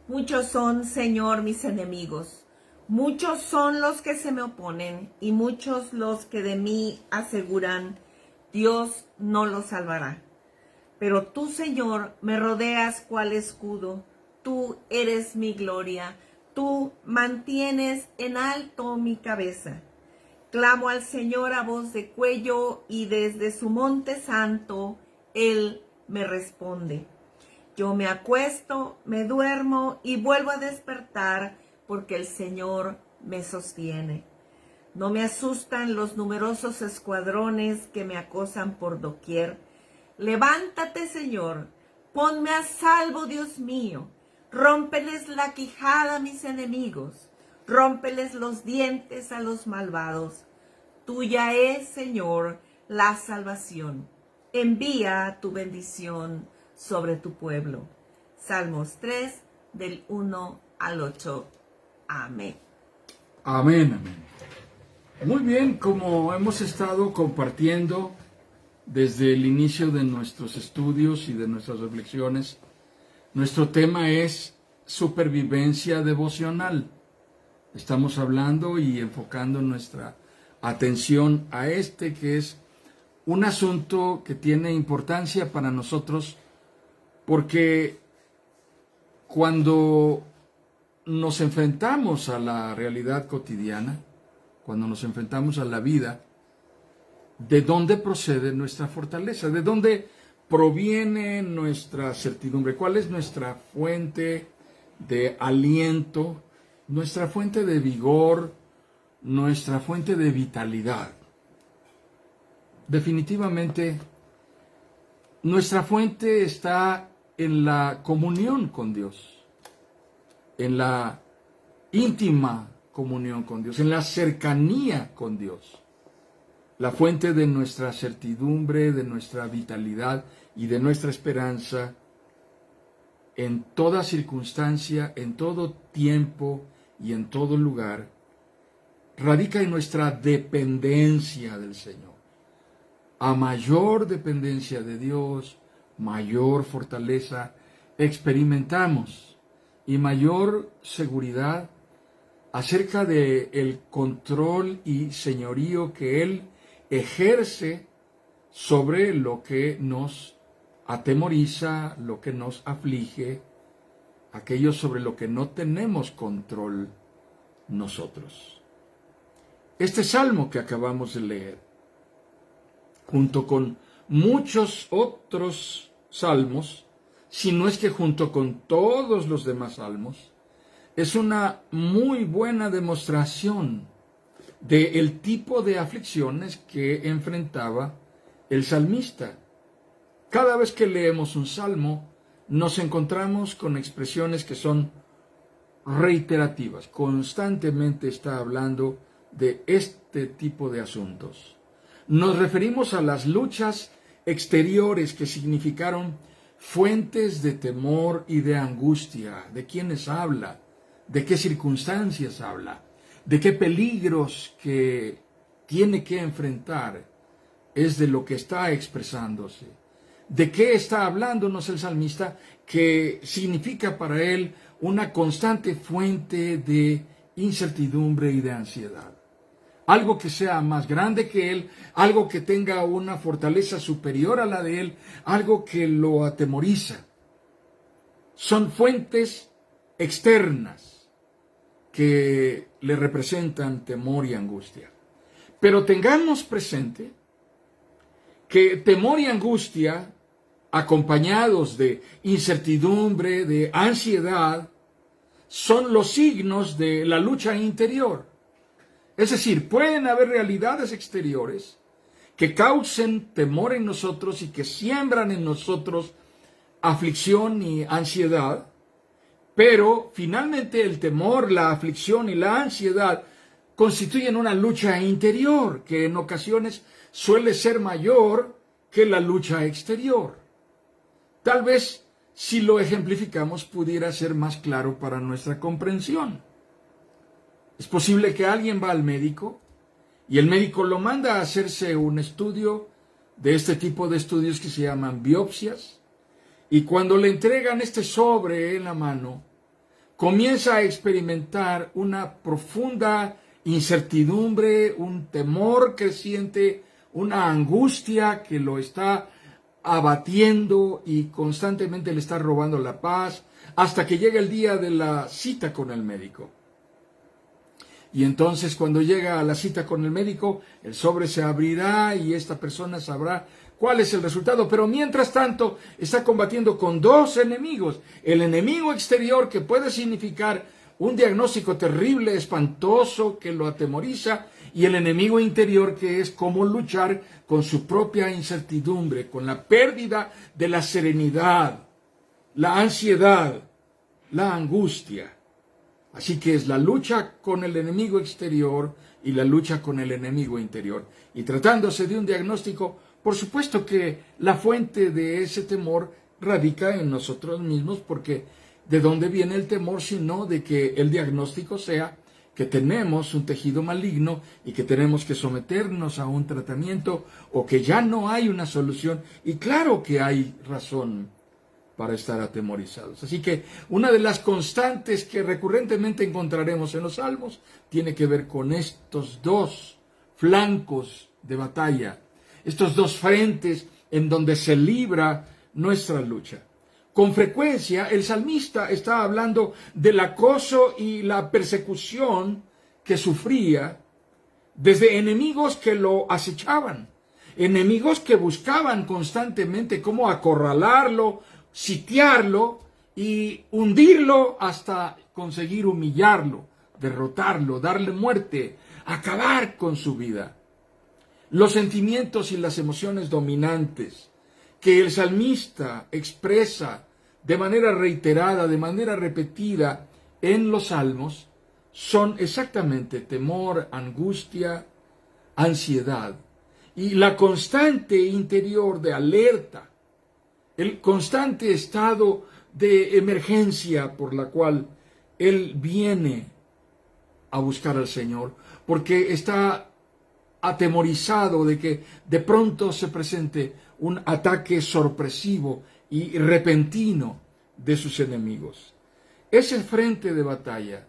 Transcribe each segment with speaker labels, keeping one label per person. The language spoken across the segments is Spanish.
Speaker 1: Muchos son, Señor, mis enemigos. Muchos son los que se me oponen y muchos los que de mí aseguran, Dios no los salvará. Pero tú, Señor, me rodeas cual escudo. Tú eres mi gloria. Tú mantienes en alto mi cabeza. Clamo al Señor a voz de cuello y desde su monte santo Él me responde. Yo me acuesto, me duermo y vuelvo a despertar porque el Señor me sostiene. No me asustan los numerosos escuadrones que me acosan por doquier. Levántate, Señor, ponme a salvo, Dios mío. Rómpeles la quijada a mis enemigos, rómpeles los dientes a los malvados. Tuya es, Señor, la salvación. Envía tu bendición sobre tu pueblo. Salmos 3, del 1 al 8. Amén.
Speaker 2: Amén, amén. Muy bien, como hemos estado compartiendo desde el inicio de nuestros estudios y de nuestras reflexiones, nuestro tema es supervivencia devocional. Estamos hablando y enfocando nuestra atención a este que es un asunto que tiene importancia para nosotros porque cuando nos enfrentamos a la realidad cotidiana, cuando nos enfrentamos a la vida, ¿de dónde procede nuestra fortaleza? ¿De dónde proviene nuestra certidumbre? ¿Cuál es nuestra fuente de aliento, nuestra fuente de vigor, nuestra fuente de vitalidad? Definitivamente, nuestra fuente está en la comunión con Dios, en la íntima comunión con Dios, en la cercanía con Dios. La fuente de nuestra certidumbre, de nuestra vitalidad y de nuestra esperanza en toda circunstancia, en todo tiempo y en todo lugar, radica en nuestra dependencia del Señor. A mayor dependencia de Dios, mayor fortaleza experimentamos y mayor seguridad acerca del control y señorío que Él ejerce sobre lo que nos atemoriza, lo que nos aflige, aquello sobre lo que no tenemos control nosotros. Este salmo que acabamos de leer, junto con muchos otros salmos, si no es que junto con todos los demás salmos, es una muy buena demostración del tipo de aflicciones que enfrentaba el salmista. Cada vez que leemos un salmo, nos encontramos con expresiones que son reiterativas. Constantemente está hablando de este tipo de asuntos. Nos referimos a las luchas exteriores que significaron fuentes de temor y de angustia. ¿De quiénes habla? ¿De qué circunstancias habla? ¿De qué peligros que tiene que enfrentar? Es de lo que está expresándose. ¿De qué está hablándonos el salmista? Que significa para él una constante fuente de incertidumbre y de ansiedad. Algo que sea más grande que él, algo que tenga una fortaleza superior a la de él, algo que lo atemoriza. Son fuentes externas que le representan temor y angustia. Pero tengamos presente que temor y angustia, acompañados de incertidumbre, de ansiedad, son los signos de la lucha interior. Es decir, pueden haber realidades exteriores que causen temor en nosotros y que siembran en nosotros aflicción y ansiedad, pero finalmente el temor, la aflicción y la ansiedad constituyen una lucha interior que en ocasiones suele ser mayor que la lucha exterior. Tal vez, si lo ejemplificamos, pudiera ser más claro para nuestra comprensión. Es posible que alguien va al médico y el médico lo manda a hacerse un estudio de este tipo de estudios que se llaman biopsias, y cuando le entregan este sobre en la mano, comienza a experimentar una profunda incertidumbre, un temor creciente, una angustia que lo está abatiendo y constantemente le está robando la paz, hasta que llega el día de la cita con el médico. Y entonces cuando llega a la cita con el médico, el sobre se abrirá y esta persona sabrá cuál es el resultado. Pero mientras tanto está combatiendo con dos enemigos. El enemigo exterior, que puede significar un diagnóstico terrible, espantoso, que lo atemoriza, y el enemigo interior, que es cómo luchar con su propia incertidumbre, con la pérdida de la serenidad, la ansiedad, la angustia. Así que es la lucha con el enemigo exterior y la lucha con el enemigo interior. Y tratándose de un diagnóstico, por supuesto que la fuente de ese temor radica en nosotros mismos, porque ¿de dónde viene el temor sino de que el diagnóstico sea que tenemos un tejido maligno y que tenemos que someternos a un tratamiento, o que ya no hay una solución? Y claro que hay razón para estar atemorizados. Así que una de las constantes que recurrentemente encontraremos en los Salmos tiene que ver con estos dos flancos de batalla, estos dos frentes en donde se libra nuestra lucha. Con frecuencia el salmista está hablando del acoso y la persecución que sufría desde enemigos que lo acechaban, enemigos que buscaban constantemente cómo acorralarlo, sitiarlo y hundirlo hasta conseguir humillarlo, derrotarlo, darle muerte, acabar con su vida. Los sentimientos y las emociones dominantes que el salmista expresa de manera reiterada, de manera repetida en los salmos, son exactamente temor, angustia, ansiedad y la constante interior de alerta, el constante estado de emergencia por la cual él viene a buscar al Señor, porque está atemorizado de que de pronto se presente un ataque sorpresivo y repentino de sus enemigos. Ese frente de batalla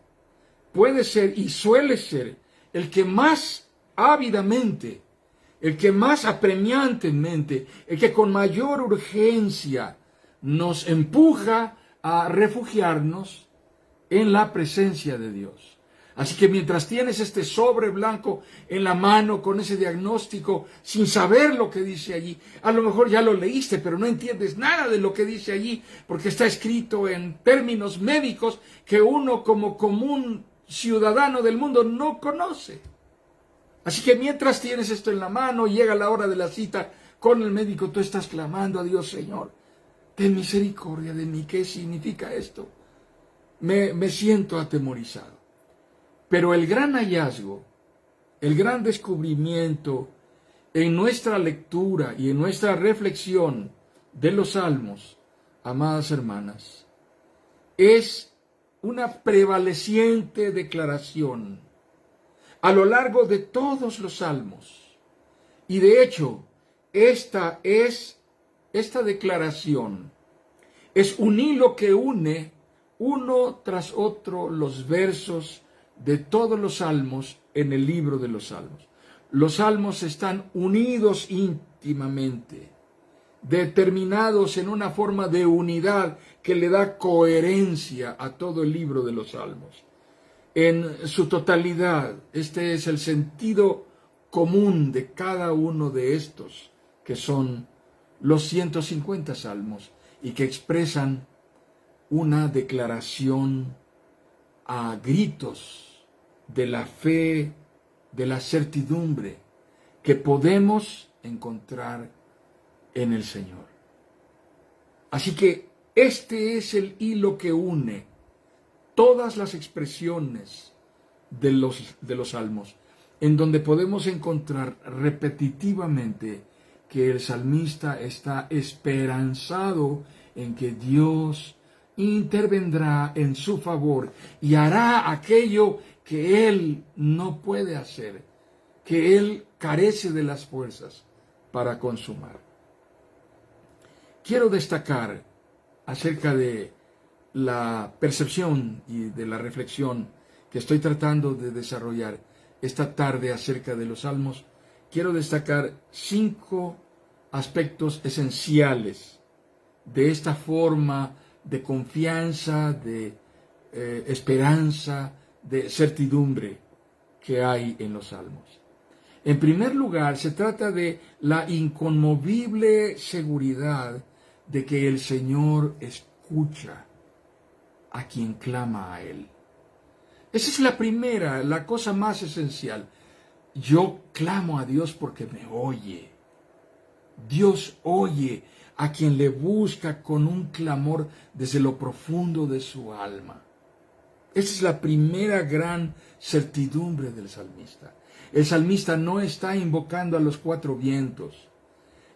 Speaker 2: puede ser y suele ser el que más ávidamente, el que más apremiantemente, el que con mayor urgencia nos empuja a refugiarnos en la presencia de Dios. Así que mientras tienes este sobre blanco en la mano con ese diagnóstico, sin saber lo que dice allí, a lo mejor ya lo leíste, pero no entiendes nada de lo que dice allí, porque está escrito en términos médicos que uno como común ciudadano del mundo no conoce. Así que mientras tienes esto en la mano, llega la hora de la cita con el médico, tú estás clamando a Dios: Señor, ten misericordia de mí. ¿Qué significa esto? Me siento atemorizado. Pero el gran hallazgo, el gran descubrimiento en nuestra lectura y en nuestra reflexión de los Salmos, amadas hermanas, es una prevaleciente declaración a lo largo de todos los Salmos. Y de hecho, esta declaración es un hilo que une uno tras otro los versos de todos los salmos en el libro de los Salmos. Los salmos están unidos íntimamente, determinados en una forma de unidad que le da coherencia a todo el libro de los Salmos. En su totalidad, este es el sentido común de cada uno de estos, que son los 150 salmos, y que expresan una declaración a gritos de la fe, de la certidumbre que podemos encontrar en el Señor. Así que este es el hilo que une todas las expresiones de los salmos, en donde podemos encontrar repetitivamente que el salmista está esperanzado en que Dios intervendrá en su favor y hará aquello que él no puede hacer, que él carece de las fuerzas para consumar. Quiero destacar acerca de la percepción y de la reflexión que estoy tratando de desarrollar esta tarde acerca de los salmos, quiero destacar 5 aspectos esenciales de esta forma de confianza, de esperanza, de certidumbre que hay en los salmos. En primer lugar, se trata de la inconmovible seguridad de que el Señor escucha a quien clama a Él. Esa es la primera, la cosa más esencial. Yo clamo a Dios porque me oye. Dios oye a quien le busca con un clamor desde lo profundo de su alma. Esa es la primera gran certidumbre del salmista. El salmista no está invocando a los 4 vientos.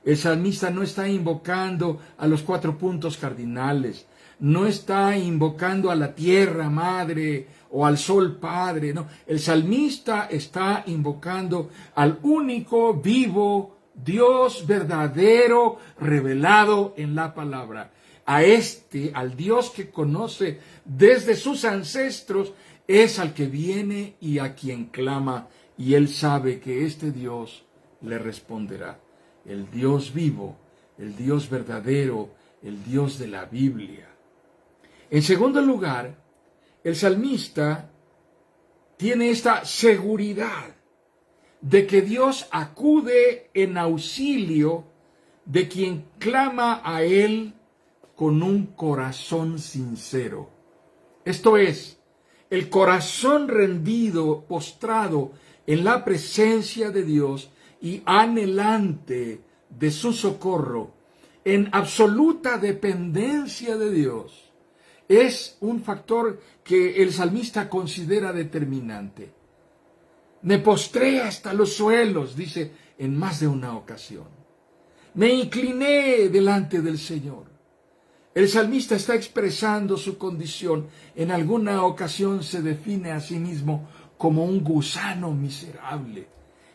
Speaker 2: El salmista no está invocando a los 4 puntos cardinales. No está invocando a la tierra madre o al sol padre. No, el salmista está invocando al único vivo Dios verdadero revelado en la palabra. Al Dios que conoce desde sus ancestros, es al que viene y a quien clama, y él sabe que este Dios le responderá. El Dios vivo, el Dios verdadero, el Dios de la Biblia. En segundo lugar, el salmista tiene esta seguridad de que Dios acude en auxilio de quien clama a Él con un corazón sincero. Esto es, el corazón rendido, postrado en la presencia de Dios y anhelante de su socorro, en absoluta dependencia de Dios, es un factor que el salmista considera determinante. Me postré hasta los suelos, dice en más de una ocasión. Me incliné delante del Señor. El salmista está expresando su condición. En alguna ocasión se define a sí mismo como un gusano miserable.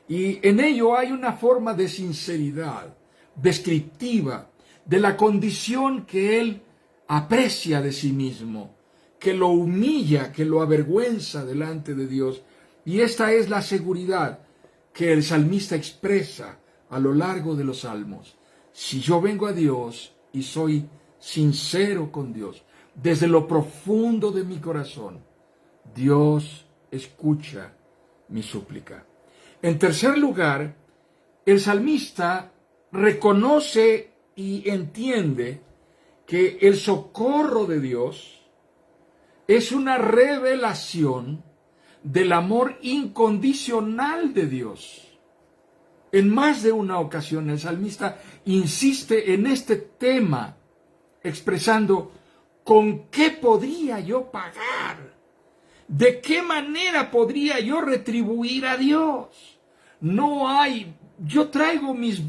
Speaker 2: Y en ello hay una forma de sinceridad descriptiva de la condición que él aprecia de sí mismo, que lo humilla, que lo avergüenza delante de Dios. Y esta es la seguridad que el salmista expresa a lo largo de los salmos. Si yo vengo a Dios y soy sincero con Dios, desde lo profundo de mi corazón, Dios escucha mi súplica. En tercer lugar, el salmista reconoce y entiende que el socorro de Dios es una revelación del amor incondicional de Dios. En más de una ocasión el salmista insiste en este tema, expresando ¿con qué podría yo pagar? ¿De qué manera podría yo retribuir a Dios? No hay, yo traigo mis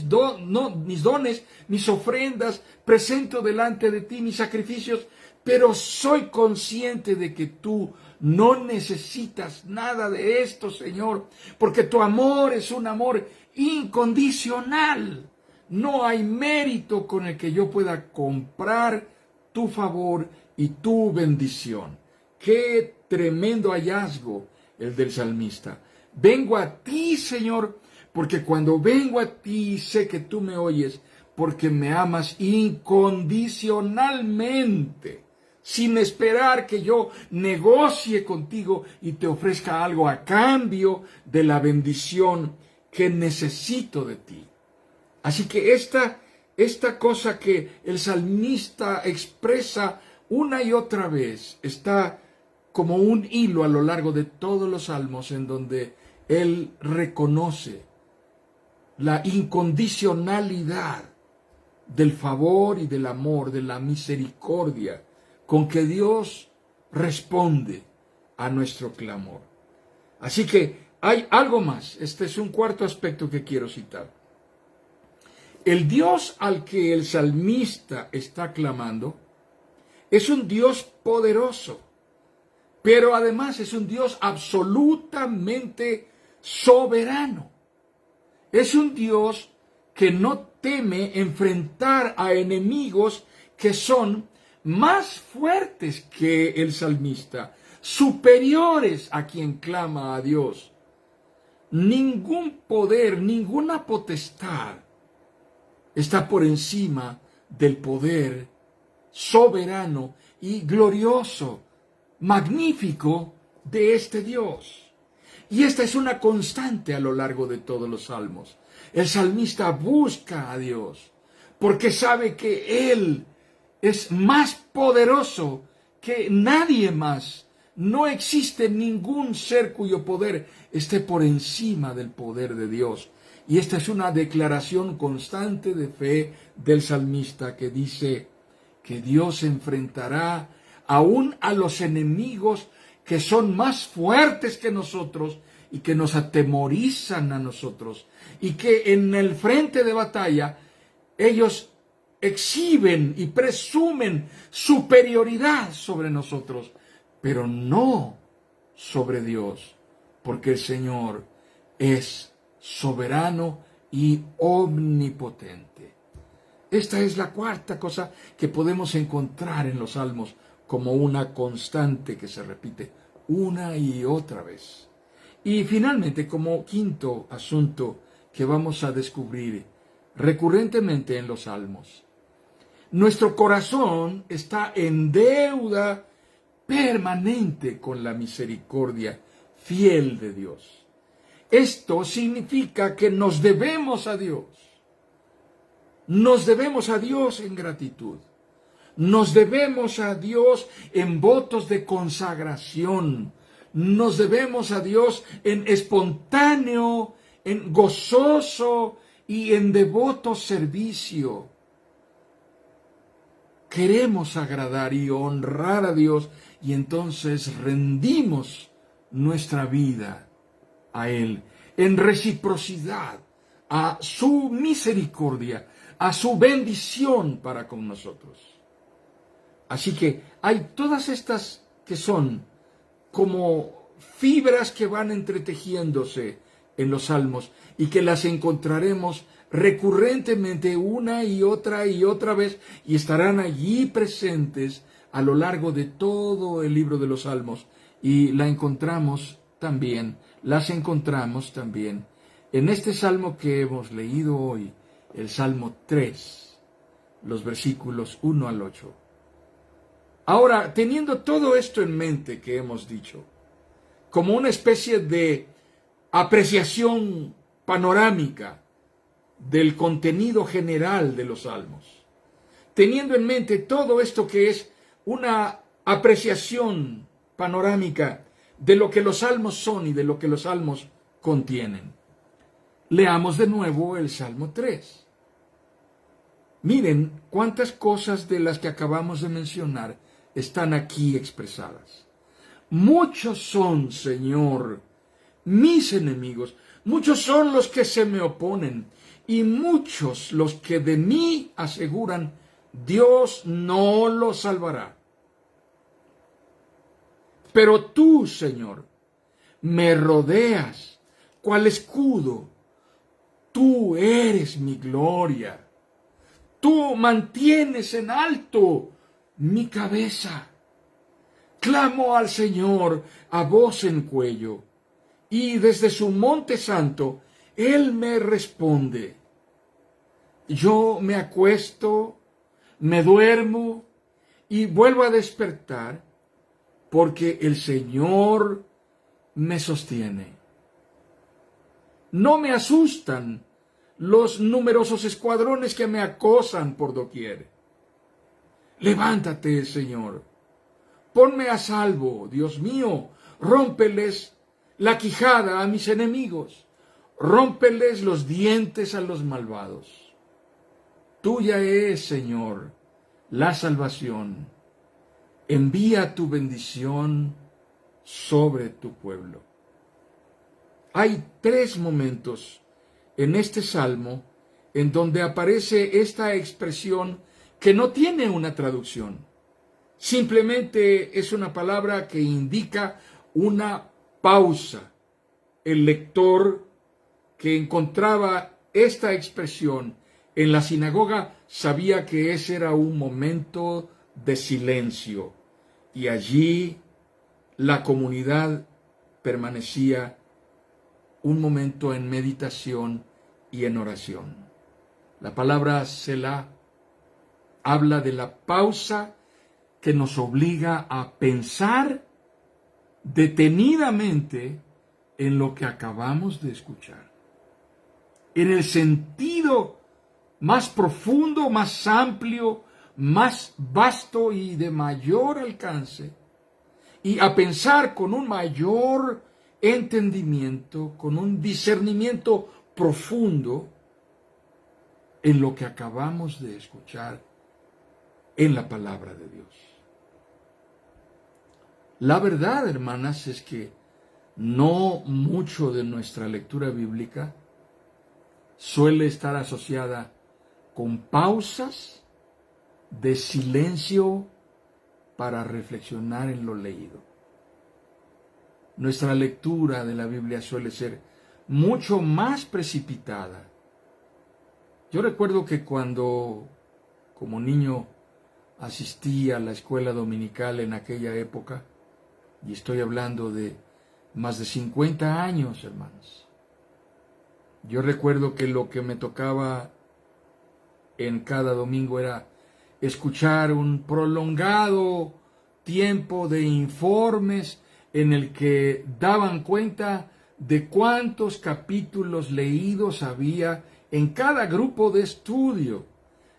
Speaker 2: dones, mis ofrendas, presento delante de ti mis sacrificios, pero soy consciente de que tú no necesitas nada de esto, Señor, porque tu amor es un amor incondicional. No hay mérito con el que yo pueda comprar tu favor y tu bendición. Qué tremendo hallazgo el del salmista. Vengo a ti, Señor, porque cuando vengo a ti sé que tú me oyes, porque me amas incondicionalmente, sin esperar que yo negocie contigo y te ofrezca algo a cambio de la bendición que necesito de ti. Así que esta cosa que el salmista expresa una y otra vez está como un hilo a lo largo de todos los salmos, en donde él reconoce la incondicionalidad del favor y del amor, de la misericordia con que Dios responde a nuestro clamor. Así que hay algo más. Este es un cuarto aspecto que quiero citar. El Dios al que el salmista está clamando es un Dios poderoso, pero además es un Dios absolutamente soberano. Es un Dios que no teme enfrentar a enemigos que son más fuertes que el salmista, superiores a quien clama a Dios. Ningún poder, ninguna potestad está por encima del poder soberano y glorioso, magnífico de este Dios. Y esta es una constante a lo largo de todos los salmos. El salmista busca a Dios porque sabe que Él es más poderoso que nadie más. No existe ningún ser cuyo poder esté por encima del poder de Dios. Y esta es una declaración constante de fe del salmista que dice que Dios enfrentará aún a los enemigos que son más fuertes que nosotros y que nos atemorizan a nosotros, y que en el frente de batalla ellos exhiben y presumen superioridad sobre nosotros, pero no sobre Dios, porque el Señor es soberano y omnipotente. Esta es la cuarta cosa que podemos encontrar en los salmos como una constante que se repite una y otra vez. Y finalmente, como quinto asunto que vamos a descubrir recurrentemente en los salmos, nuestro corazón está en deuda permanente con la misericordia fiel de Dios. Esto significa que nos debemos a Dios. Nos debemos a Dios en gratitud. Nos debemos a Dios en votos de consagración. Nos debemos a Dios en espontáneo, en gozoso y en devoto servicio. Queremos agradar y honrar a Dios y entonces rendimos nuestra vida a Él en reciprocidad a su misericordia, a su bendición para con nosotros. Así que hay todas estas que son como fibras que van entretejiéndose en los salmos y que las encontraremos recurrentemente una y otra vez y estarán allí presentes a lo largo de todo el libro de los salmos, y las encontramos también en este salmo que hemos leído hoy, el Salmo 3, los versículos 1 al 8. Ahora, teniendo todo esto en mente que hemos dicho, como una especie de apreciación panorámica del contenido general de los salmos, teniendo en mente todo esto que es una apreciación panorámica de lo que los salmos son y de lo que los salmos contienen, leamos de nuevo el Salmo 3. Miren cuántas cosas de las que acabamos de mencionar están aquí expresadas. Muchos son, Señor, mis enemigos, muchos son los que se me oponen, y muchos los que de mí aseguran, Dios no los salvará. Pero tú, Señor, me rodeas cual escudo. Tú eres mi gloria. Tú mantienes en alto mi cabeza. Clamo al Señor a voz en cuello, y desde su monte santo Él me responde. Yo me acuesto, me duermo y vuelvo a despertar, porque el Señor me sostiene. No me asustan los numerosos escuadrones que me acosan por doquier. Levántate, Señor. Ponme a salvo, Dios mío. Rómpeles la quijada a mis enemigos. Rómpeles los dientes a los malvados. Tuya es, Señor, la salvación. Envía tu bendición sobre tu pueblo. Hay 3 momentos en este salmo en donde aparece esta expresión que no tiene una traducción. Simplemente es una palabra que indica una pausa. El lector que encontraba esta expresión en la sinagoga sabía que ese era un momento de silencio. Y allí la comunidad permanecía un momento en meditación y en oración. La palabra Selah habla de la pausa que nos obliga a pensar detenidamente en lo que acabamos de escuchar, en el sentido más profundo, más amplio, más vasto y de mayor alcance, y a pensar con un mayor entendimiento, con un discernimiento profundo en lo que acabamos de escuchar en la palabra de Dios. La verdad, hermanas, es que no mucho de nuestra lectura bíblica suele estar asociada con pausas de silencio para reflexionar en lo leído. Nuestra lectura de la Biblia suele ser mucho más precipitada. Yo recuerdo que cuando, como niño, asistí a la escuela dominical en aquella época, y estoy hablando de más de 50 años, hermanos. Yo recuerdo que lo que me tocaba en cada domingo era escuchar un prolongado tiempo de informes en el que daban cuenta de cuántos capítulos leídos había en cada grupo de estudio.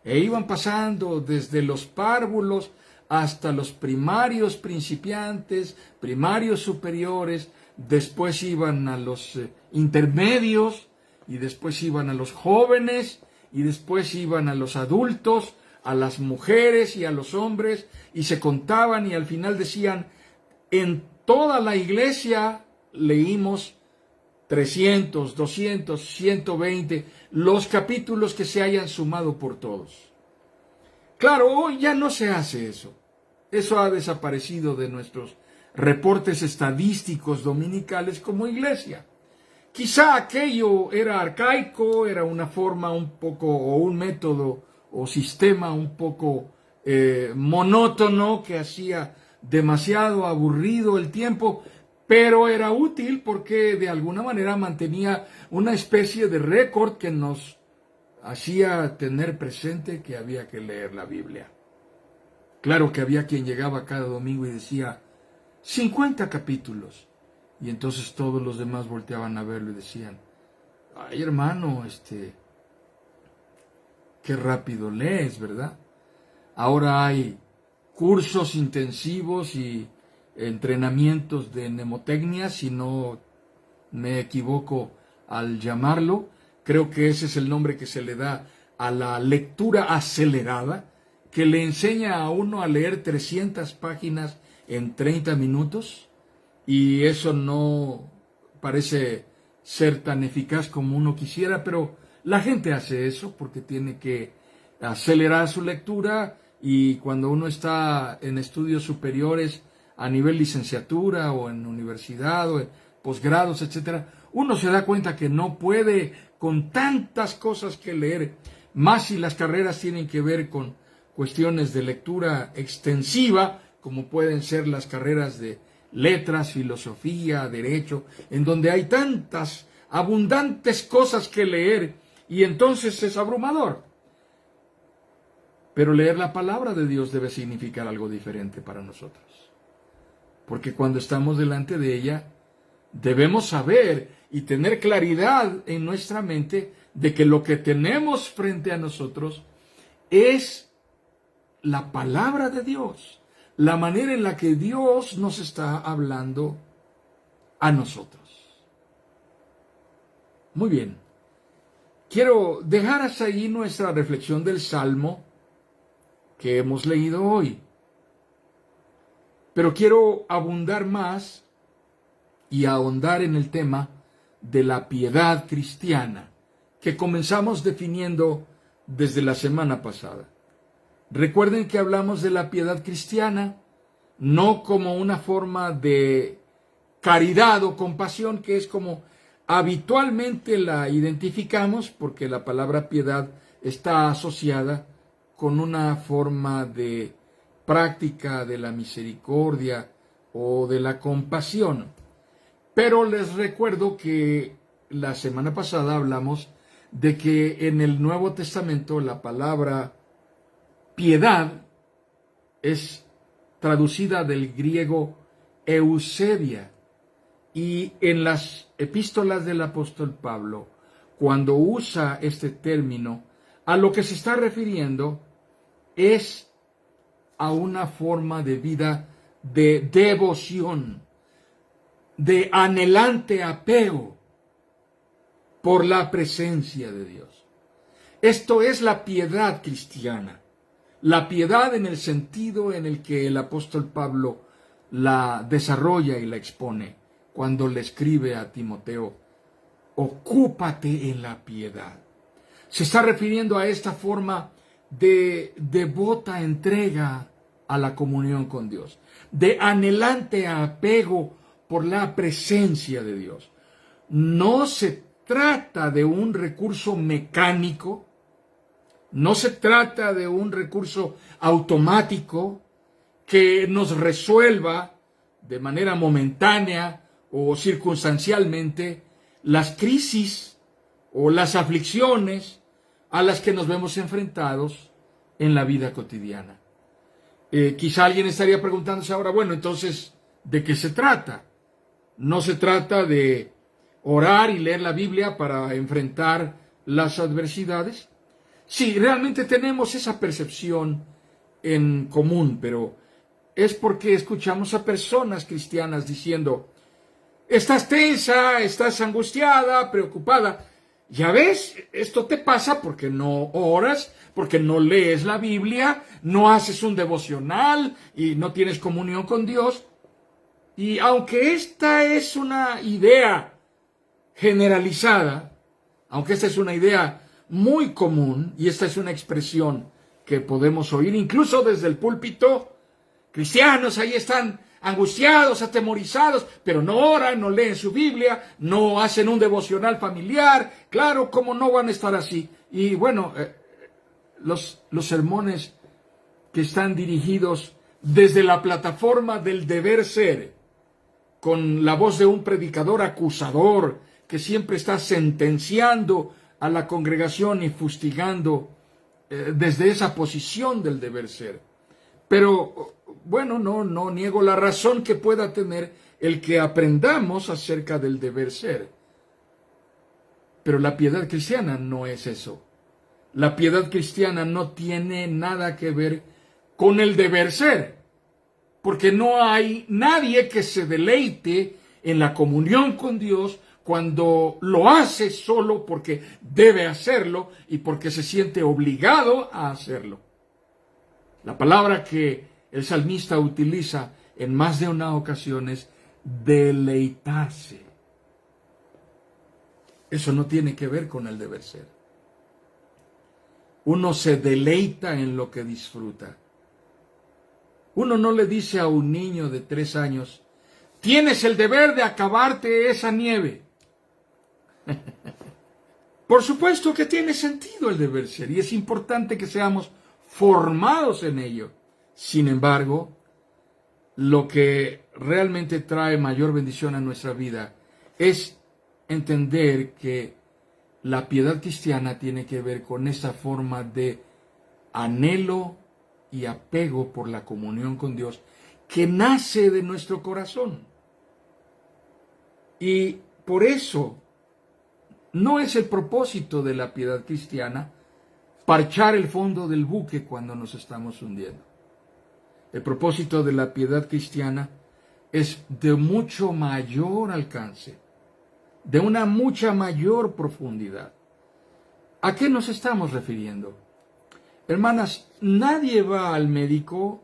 Speaker 2: E iban pasando desde los párvulos hasta los primarios principiantes, primarios superiores, después iban a los intermedios, y después iban a los jóvenes, y después iban a los adultos, a las mujeres y a los hombres, y se contaban y al final decían, en toda la iglesia leímos 300, 200, 120, los capítulos que se hayan sumado por todos. Claro, hoy ya no se hace eso. Eso ha desaparecido de nuestros reportes estadísticos dominicales como iglesia. Quizá aquello era arcaico, era una forma un poco, o un método, o sistema un poco monótono que hacía demasiado aburrido el tiempo, pero era útil porque de alguna manera mantenía una especie de récord que nos hacía tener presente que había que leer la Biblia. Claro que había quien llegaba cada domingo y decía 50 capítulos, y entonces todos los demás volteaban a verlo y decían, ay hermano, qué rápido lees, ¿verdad? Ahora hay cursos intensivos y entrenamientos de mnemotecnia, si no me equivoco al llamarlo. Creo que ese es el nombre que se le da a la lectura acelerada, que le enseña a uno a leer 300 páginas en 30 minutos, y eso no parece ser tan eficaz como uno quisiera, pero la gente hace eso porque tiene que acelerar su lectura, y cuando uno está en estudios superiores a nivel licenciatura o en universidad o en posgrados, etcétera, uno se da cuenta que no puede con tantas cosas que leer, más si las carreras tienen que ver con cuestiones de lectura extensiva, como pueden ser las carreras de letras, filosofía, derecho, en donde hay tantas abundantes cosas que leer, y entonces es abrumador. Pero leer la palabra de Dios debe significar algo diferente para nosotros, porque cuando estamos delante de ella, debemos saber y tener claridad en nuestra mente de que lo que tenemos frente a nosotros es la palabra de Dios, la manera en la que Dios nos está hablando a nosotros. Muy bien, quiero dejar hasta ahí nuestra reflexión del Salmo que hemos leído hoy, pero quiero abundar más y ahondar en el tema de la piedad cristiana que comenzamos definiendo desde la semana pasada. Recuerden que hablamos de la piedad cristiana no como una forma de caridad o compasión, que es como habitualmente la identificamos, porque la palabra piedad está asociada con una forma de práctica de la misericordia o de la compasión. Pero les recuerdo que la semana pasada hablamos de que en el Nuevo Testamento la palabra piedad es traducida del griego eusebia, y en las epístolas del apóstol Pablo, cuando usa este término, a lo que se está refiriendo es a una forma de vida de devoción, de anhelante apego por la presencia de Dios. Esto es la piedad cristiana. La piedad en el sentido en el que el apóstol Pablo la desarrolla y la expone cuando le escribe a Timoteo: ocúpate en la piedad. Se está refiriendo a esta forma de devota entrega a la comunión con Dios, de anhelante apego por la presencia de Dios. No se trata de un recurso mecánico, no se trata de un recurso automático que nos resuelva de manera momentánea o circunstancialmente las crisis o las aflicciones a las que nos vemos enfrentados en la vida cotidiana. Quizá alguien estaría preguntándose ahora, bueno, entonces, ¿de qué se trata? No se trata de orar y leer la Biblia para enfrentar las adversidades. Sí, realmente tenemos esa percepción en común, pero es porque escuchamos a personas cristianas diciendo: estás tensa, estás angustiada, preocupada. Ya ves, esto te pasa porque no oras, porque no lees la Biblia, no haces un devocional y no tienes comunión con Dios. Y aunque esta es una idea generalizada, aunque esta es una idea muy común y esta es una expresión que podemos oír incluso desde el púlpito, cristianos ahí están angustiados, atemorizados, pero no oran, no leen su Biblia, no hacen un devocional familiar. Claro, ¿cómo no van a estar así? Y bueno, los sermones que están dirigidos desde la plataforma del deber ser, con la voz de un predicador acusador que siempre está sentenciando a la congregación y fustigando desde esa posición del deber ser. Pero bueno, no niego la razón que pueda tener el que aprendamos acerca del deber ser. Pero la piedad cristiana no es eso. La piedad cristiana no tiene nada que ver con el deber ser, porque no hay nadie que se deleite en la comunión con Dios cuando lo hace solo porque debe hacerlo y porque se siente obligado a hacerlo. La palabra que el salmista utiliza en más de una ocasión es deleitarse. Eso no tiene que ver con el deber ser. Uno se deleita en lo que disfruta. Uno no le dice a un niño de 3 años: tienes el deber de acabarte esa nieve. Por supuesto que tiene sentido el deber ser y es importante que seamos formados en ello. Sin embargo, lo que realmente trae mayor bendición a nuestra vida es entender que la piedad cristiana tiene que ver con esa forma de anhelo y apego por la comunión con Dios que nace de nuestro corazón. Y por eso no es el propósito de la piedad cristiana parchar el fondo del buque cuando nos estamos hundiendo. El propósito de la piedad cristiana es de mucho mayor alcance, de una mucha mayor profundidad. ¿A qué nos estamos refiriendo? Hermanas, nadie va al médico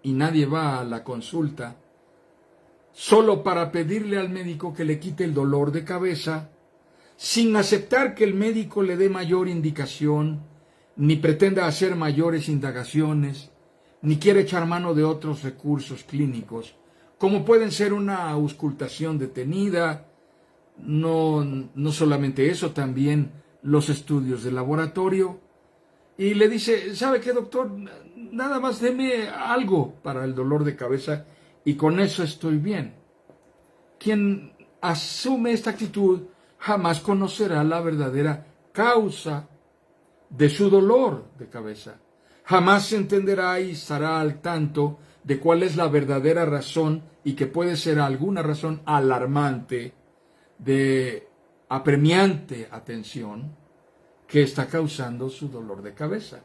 Speaker 2: y nadie va a la consulta solo para pedirle al médico que le quite el dolor de cabeza, sin aceptar que el médico le dé mayor indicación, ni pretenda hacer mayores indagaciones, ni quiere echar mano de otros recursos clínicos, como pueden ser una auscultación detenida, no solamente eso, también los estudios de laboratorio. Y le dice: ¿sabe qué, doctor? nada más deme algo para el dolor de cabeza y con eso estoy bien. Quien asume esta actitud jamás conocerá la verdadera causa de su dolor de cabeza. Jamás se entenderá y estará al tanto de cuál es la verdadera razón, y que puede ser alguna razón alarmante, de apremiante atención, que está causando su dolor de cabeza.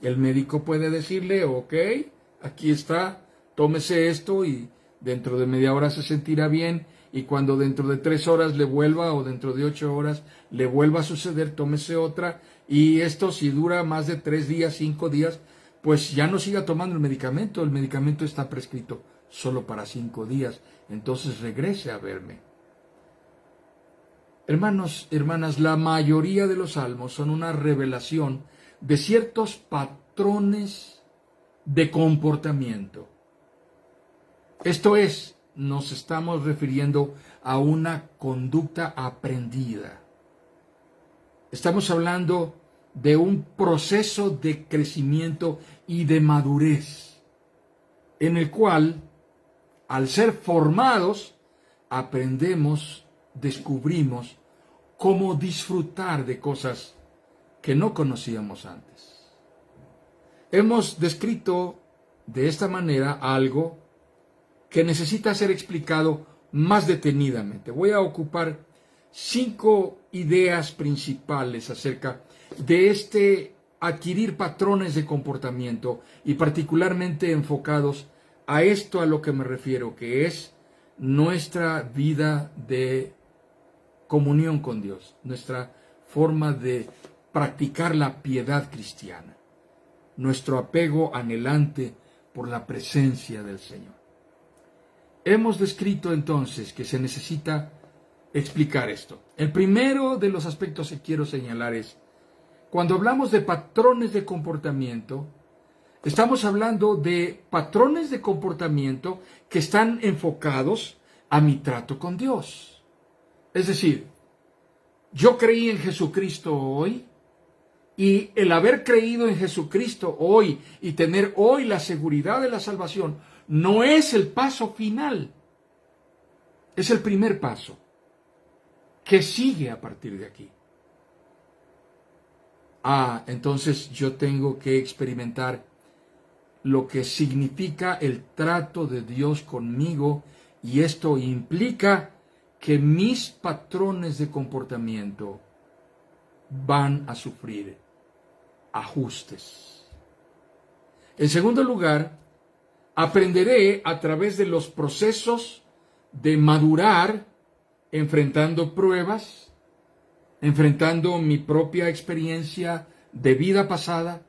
Speaker 2: El médico puede decirle, ok, aquí está, tómese esto y dentro de media hora se sentirá bien, y cuando dentro de 3 horas le vuelva, o dentro de 8 horas le vuelva a suceder, tómese otra, y esto si dura más de 3 días, 5 días, pues ya no siga tomando el medicamento está prescrito solo para 5 días, entonces regrese a verme. Hermanos, hermanas, la mayoría de los salmos son una revelación de ciertos patrones de comportamiento. Esto es, nos estamos refiriendo a una conducta aprendida. Estamos hablando de un proceso de crecimiento y de madurez, en el cual, al ser formados, aprendemos, descubrimos cómo disfrutar de cosas que no conocíamos antes. Hemos descrito de esta manera algo que necesita ser explicado más detenidamente. Voy a ocupar 5 ideas principales acerca de este adquirir patrones de comportamiento, y particularmente enfocados a esto a lo que me refiero, que es nuestra vida de comunión con Dios, nuestra forma de practicar la piedad cristiana, nuestro apego anhelante por la presencia del Señor. Hemos descrito entonces que se necesita explicar esto. El primero de los aspectos que quiero señalar es, cuando hablamos de patrones de comportamiento, estamos hablando de patrones de comportamiento que están enfocados a mi trato con Dios. Es decir, yo creí en Jesucristo hoy, y el haber creído en Jesucristo hoy y tener hoy la seguridad de la salvación no es el paso final, es el primer paso que sigue a partir de aquí. Entonces yo tengo que experimentar lo que significa el trato de Dios conmigo, y esto implica que mis patrones de comportamiento van a sufrir ajustes. En segundo lugar, aprenderé a través de los procesos de madurar, enfrentando pruebas, enfrentando mi propia experiencia de vida pasada,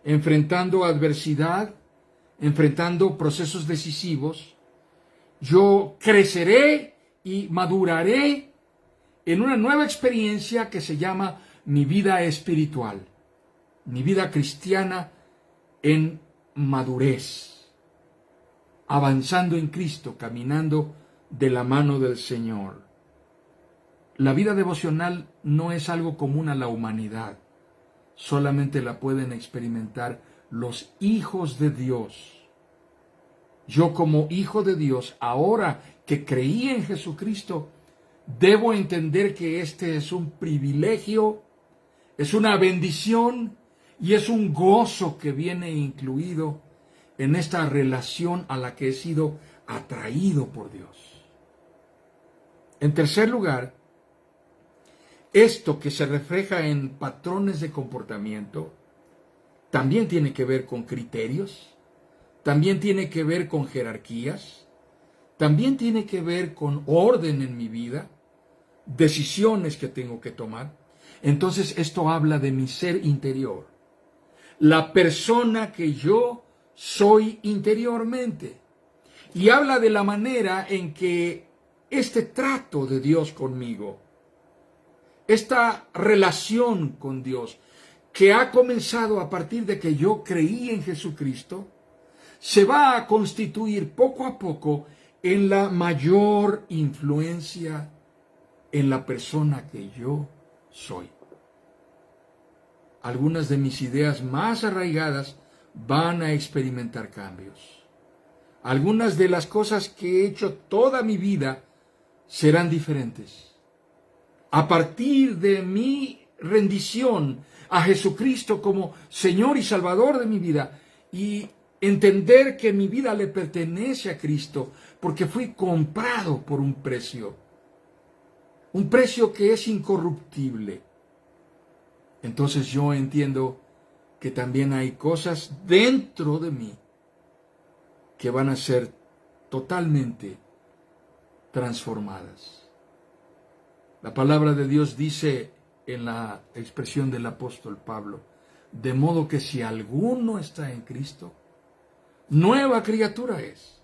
Speaker 2: enfrentando adversidad, enfrentando procesos decisivos. Yo creceré y maduraré en una nueva experiencia que se llama mi vida espiritual, mi vida cristiana en madurez, avanzando en Cristo, caminando de la mano del Señor. La vida devocional no es algo común a la humanidad, solamente la pueden experimentar los hijos de Dios. Yo, como hijo de Dios, ahora que creí en Jesucristo, debo entender que este es un privilegio, es una bendición y es un gozo que viene incluido en esta relación a la que he sido atraído por Dios. En tercer lugar, esto que se refleja en patrones de comportamiento también tiene que ver con criterios, también tiene que ver con jerarquías, también tiene que ver con orden en mi vida, decisiones que tengo que tomar. Entonces esto habla de mi ser interior, la persona que yo soy interiormente, y habla de la manera en que este trato de Dios conmigo, esta relación con Dios, que ha comenzado a partir de que yo creí en Jesucristo, se va a constituir poco a poco en la mayor influencia en la persona que yo soy. Algunas de mis ideas más arraigadas van a experimentar cambios. Algunas de las cosas que he hecho toda mi vida serán diferentes. A partir de mi rendición a Jesucristo como Señor y Salvador de mi vida y entender que mi vida le pertenece a Cristo porque fui comprado por un precio que es incorruptible. Entonces yo entiendo que también hay cosas dentro de mí que van a ser totalmente transformadas. La palabra de Dios dice en la expresión del apóstol Pablo, de modo que si alguno está en Cristo, nueva criatura es.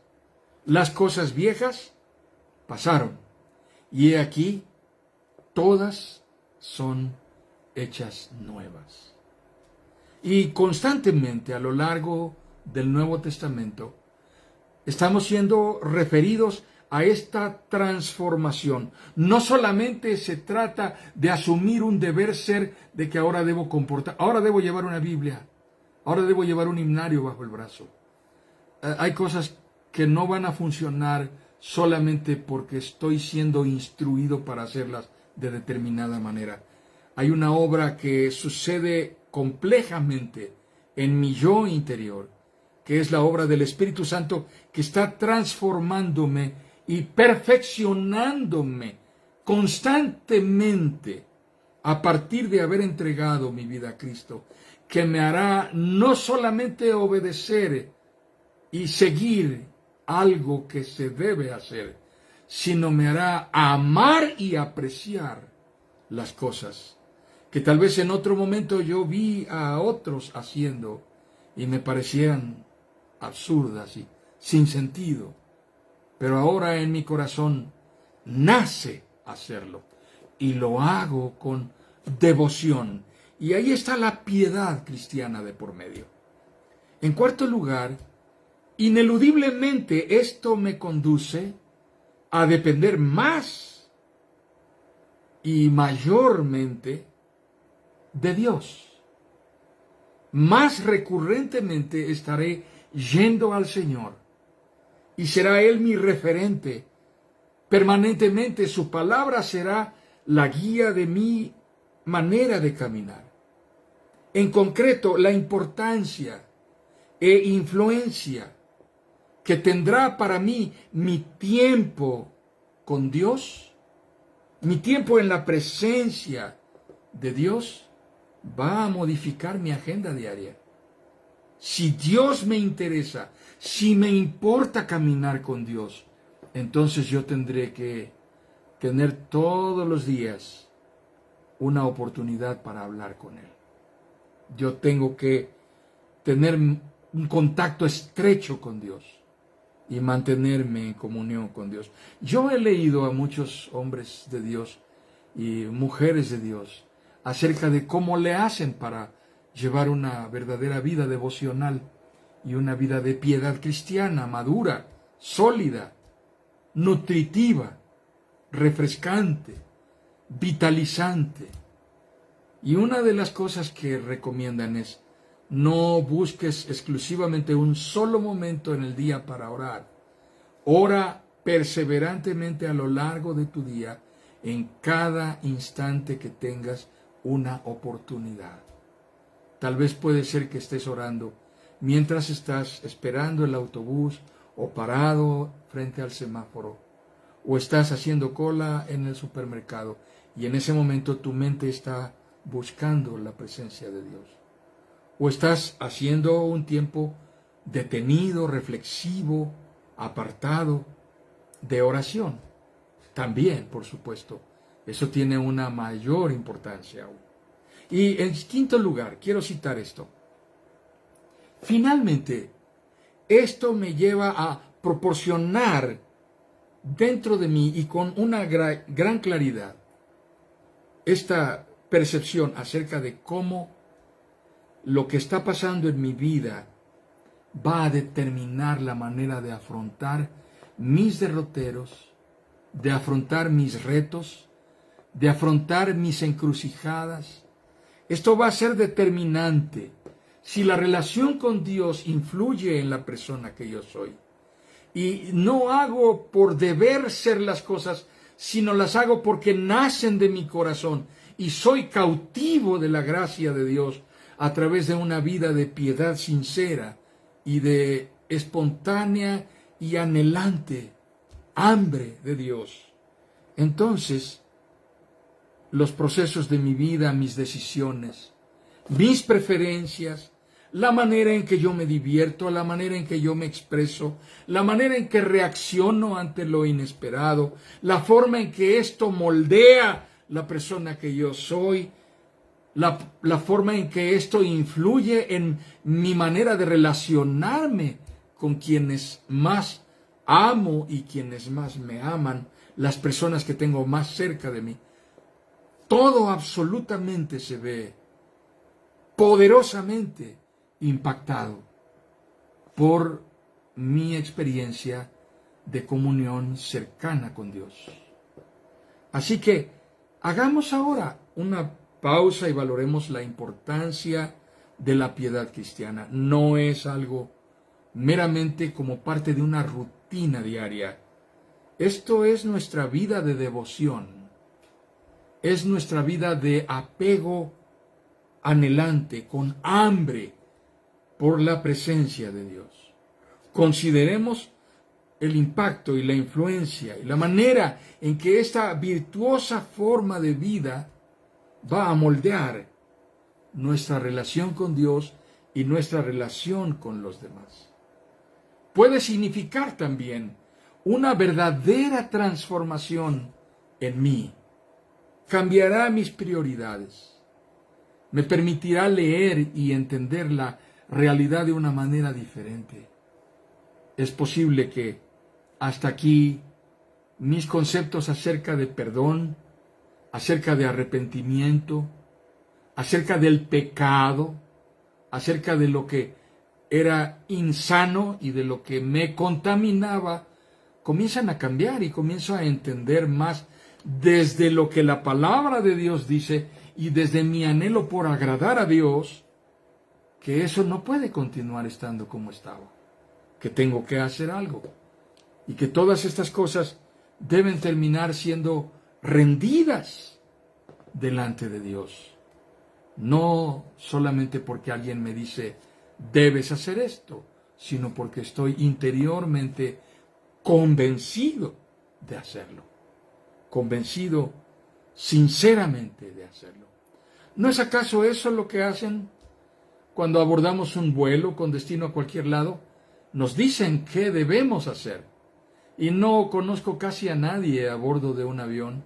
Speaker 2: Las cosas viejas pasaron, y he aquí, todas son hechas nuevas. Y constantemente a lo largo del Nuevo Testamento estamos siendo referidos a esta transformación. No solamente se trata de asumir un deber ser de que ahora debo comportar, ahora debo llevar una Biblia, ahora debo llevar un himnario bajo el brazo. Hay cosas que no van a funcionar solamente porque estoy siendo instruido para hacerlas de determinada manera. Hay una obra que sucede complejamente en mi yo interior, que es la obra del Espíritu Santo, que está transformándome y perfeccionándome constantemente a partir de haber entregado mi vida a Cristo, que me hará no solamente obedecer y seguir algo que se debe hacer, sino me hará amar y apreciar las cosas que tal vez en otro momento yo vi a otros haciendo y me parecían absurdas y sin sentido. Pero ahora en mi corazón nace hacerlo y lo hago con devoción. Y ahí está la piedad cristiana de por medio. En cuarto lugar, ineludiblemente esto me conduce a depender más y mayormente de Dios. Más recurrentemente estaré yendo al Señor y será Él mi referente. Permanentemente su palabra será la guía de mi manera de caminar. En concreto, la importancia e influencia que tendrá para mí mi tiempo con Dios, mi tiempo en la presencia de Dios, va a modificar mi agenda diaria. Si Dios me interesa, si me importa caminar con Dios, entonces yo tendré que tener todos los días una oportunidad para hablar con Él. Yo tengo que tener un contacto estrecho con Dios y mantenerme en comunión con Dios. Yo he leído a muchos hombres de Dios y mujeres de Dios acerca de cómo le hacen para llevar una verdadera vida devocional y una vida de piedad cristiana, madura, sólida, nutritiva, refrescante, vitalizante. Y una de las cosas que recomiendan es: no busques exclusivamente un solo momento en el día para orar. Ora perseverantemente a lo largo de tu día, en cada instante que tengas una oportunidad. Tal vez puede ser que estés orando mientras estás esperando el autobús o parado frente al semáforo, o estás haciendo cola en el supermercado y en ese momento tu mente está buscando la presencia de Dios. O estás haciendo un tiempo detenido, reflexivo, apartado de oración. También, por supuesto, eso tiene una mayor importancia aún. Y en quinto lugar, quiero citar esto. Finalmente, esto me lleva a proporcionar dentro de mí y con una gran claridad esta percepción acerca de cómo lo que está pasando en mi vida va a determinar la manera de afrontar mis derroteros, de afrontar mis retos, de afrontar mis encrucijadas. Esto va a ser determinante si la relación con Dios influye en la persona que yo soy. Y no hago por deber ser las cosas, sino las hago porque nacen de mi corazón. Y soy cautivo de la gracia de Dios a través de una vida de piedad sincera y de espontánea y anhelante hambre de Dios. Entonces, los procesos de mi vida, mis decisiones, mis preferencias, la manera en que yo me divierto, la manera en que yo me expreso, la manera en que reacciono ante lo inesperado, la forma en que esto moldea la persona que yo soy, la forma en que esto influye en mi manera de relacionarme con quienes más amo y quienes más me aman, las personas que tengo más cerca de mí. Todo absolutamente se ve poderosamente impactado por mi experiencia de comunión cercana con Dios. Así que hagamos ahora una pausa y valoremos la importancia de la piedad cristiana. No es algo meramente como parte de una rutina diaria. Esto es nuestra vida de devoción. Es nuestra vida de apego anhelante, con hambre por la presencia de Dios. Consideremos el impacto y la influencia y la manera en que esta virtuosa forma de vida va a moldear nuestra relación con Dios y nuestra relación con los demás. Puede significar también una verdadera transformación en mí. Cambiará mis prioridades. Me permitirá leer y entender la realidad de una manera diferente. Es posible que hasta aquí mis conceptos acerca de perdón, acerca de arrepentimiento, acerca del pecado, acerca de lo que era insano y de lo que me contaminaba, comienzan a cambiar y comienzo a entender más desde lo que la palabra de Dios dice y desde mi anhelo por agradar a Dios, que eso no puede continuar estando como estaba, que tengo que hacer algo y que todas estas cosas deben terminar siendo rendidas delante de Dios. No solamente porque alguien me dice, debes hacer esto, sino porque estoy interiormente convencido de hacerlo. Convencido sinceramente de hacerlo. ¿No es acaso eso lo que hacen cuando abordamos un vuelo con destino a cualquier lado? Nos dicen qué debemos hacer. Y no conozco casi a nadie a bordo de un avión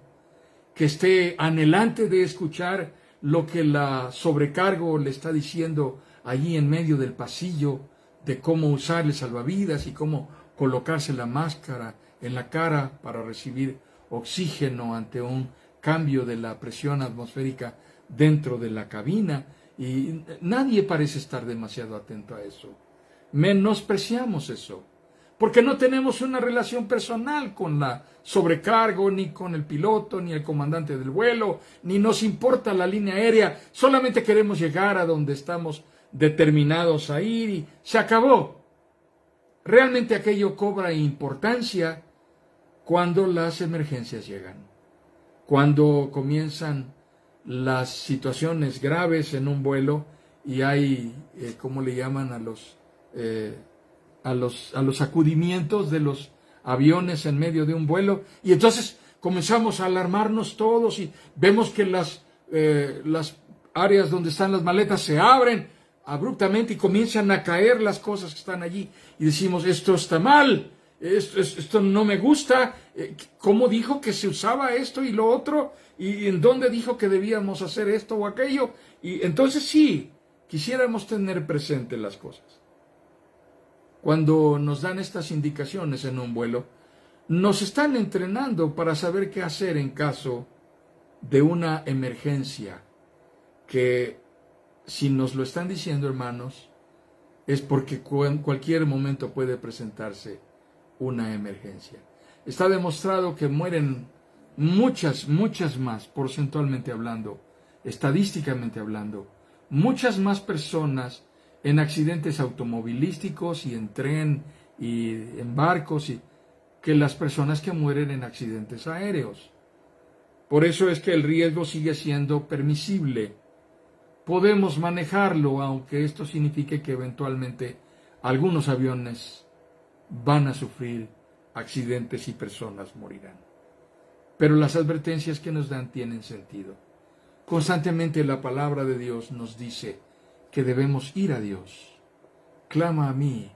Speaker 2: que esté anhelante de escuchar lo que la sobrecargo le está diciendo allí en medio del pasillo, de cómo usar el salvavidas y cómo colocarse la máscara en la cara para recibir oxígeno ante un cambio de la presión atmosférica dentro de la cabina. Y nadie parece estar demasiado atento a eso. Menospreciamos eso, porque no tenemos una relación personal con la sobrecargo, ni con el piloto, ni el comandante del vuelo, ni nos importa la línea aérea, solamente queremos llegar a donde estamos determinados a ir y se acabó. Realmente aquello cobra importancia cuando las emergencias llegan, cuando comienzan las situaciones graves en un vuelo y hay, ¿cómo le llaman a los sacudimientos de los aviones en medio de un vuelo? Y entonces comenzamos a alarmarnos todos y vemos que las áreas donde están las maletas se abren abruptamente y comienzan a caer las cosas que están allí. Y decimos, esto está mal, esto no me gusta. ¿Cómo dijo que se usaba esto y lo otro? ¿Y en dónde dijo que debíamos hacer esto o aquello? Y entonces sí, quisiéramos tener presentes las cosas. Cuando nos dan estas indicaciones en un vuelo, nos están entrenando para saber qué hacer en caso de una emergencia, que si nos lo están diciendo, hermanos, es porque en cualquier momento puede presentarse una emergencia. Está demostrado que mueren muchas más, porcentualmente hablando, estadísticamente hablando, muchas más personas en accidentes automovilísticos y en tren y en barcos, que las personas que mueren en accidentes aéreos. Por eso es que el riesgo sigue siendo permisible. Podemos manejarlo, aunque esto signifique que eventualmente algunos aviones van a sufrir accidentes y personas morirán. Pero las advertencias que nos dan tienen sentido. Constantemente la palabra de Dios nos dice que debemos ir a Dios. Clama a mí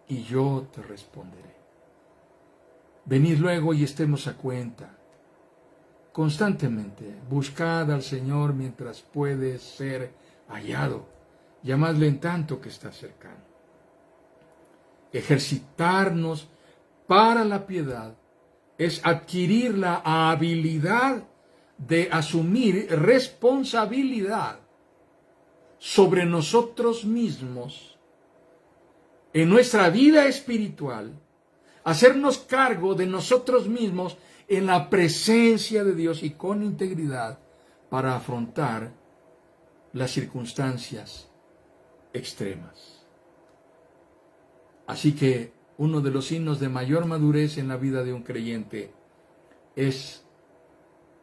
Speaker 2: y yo te responderé. Venid luego y estemos a cuenta. Constantemente buscad al Señor mientras puede ser hallado. Llamadle en tanto que está cercano. Ejercitarnos para la piedad es adquirir la habilidad de asumir responsabilidad sobre nosotros mismos en nuestra vida espiritual, hacernos cargo de nosotros mismos en la presencia de Dios y con integridad para afrontar las circunstancias extremas. Así que uno de los signos de mayor madurez en la vida de un creyente es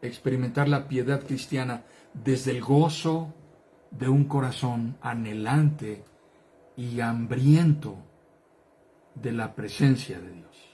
Speaker 2: experimentar la piedad cristiana desde el gozo de un corazón anhelante y hambriento de la presencia de Dios.